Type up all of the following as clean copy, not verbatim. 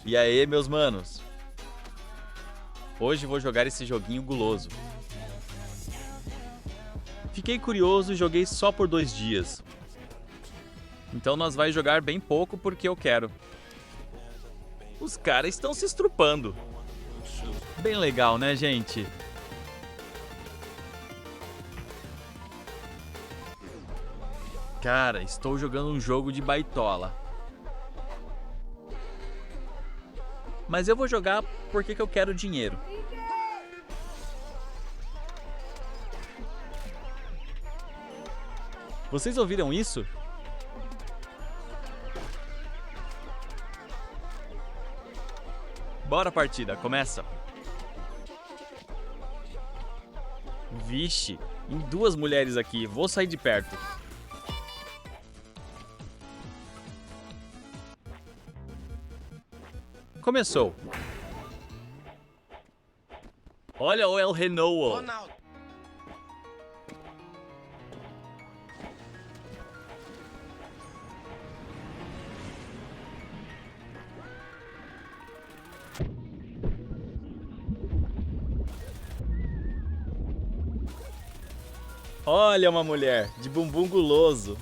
E aí, meus manos? Hoje vou jogar esse joguinho guloso. Fiquei curioso e joguei só por 2 dias. Então nós vai jogar bem pouco porque eu quero. Os caras estão se estrupando. Bem legal, né, gente? Cara, estou jogando um jogo de baitola. Mas eu vou jogar porque que eu quero dinheiro. Vocês ouviram isso? Bora partida, começa. Vixe, tem 2 mulheres aqui, vou sair de perto. Começou. Olha o El Renovo. Ronaldo. Olha uma mulher de bumbum guloso.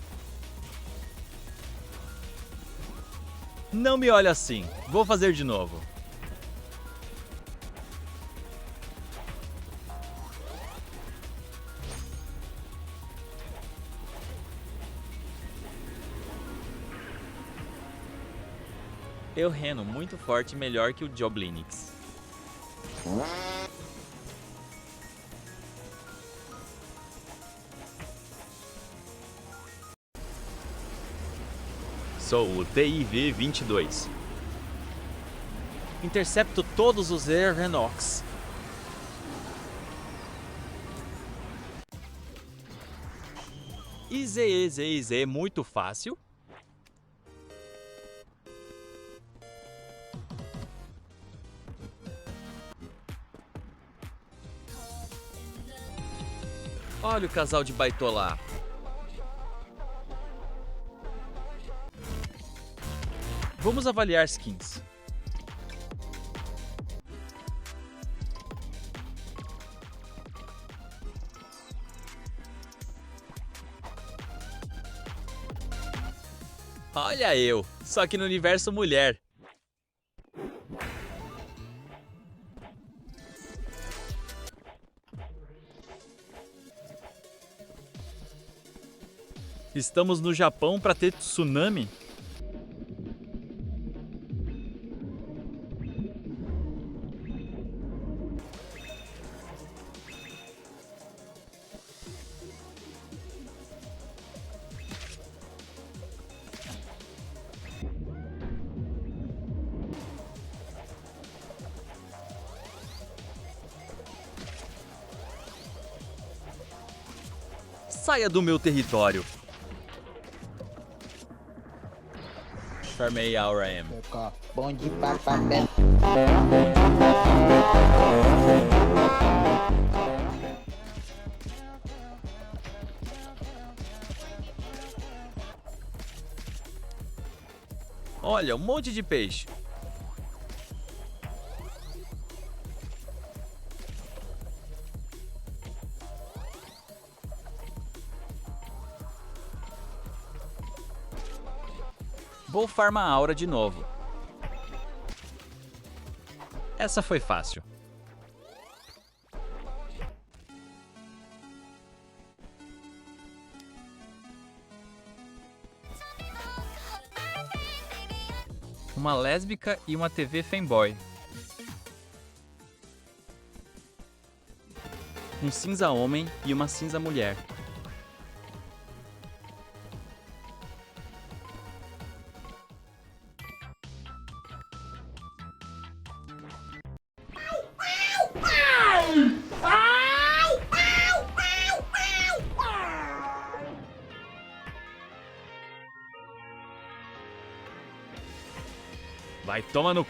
Não me olha assim, vou fazer de novo. Eu reno muito forte, melhor que o Joblinix. Sou o TIV-22. Intercepto todos os Airhenox. Ize, muito fácil. Olha o casal de baitolá. Vamos avaliar skins. Olha eu, só que no universo mulher. Estamos no Japão para ter tsunami? Saia do meu território. Farmei Aura M. Bom de papapé. Olha, um monte de peixe. Vou farmar a aura de novo. Essa foi fácil. Uma lésbica e uma TV fanboy. Um cinza homem e uma cinza mulher. Vai, toma no cu.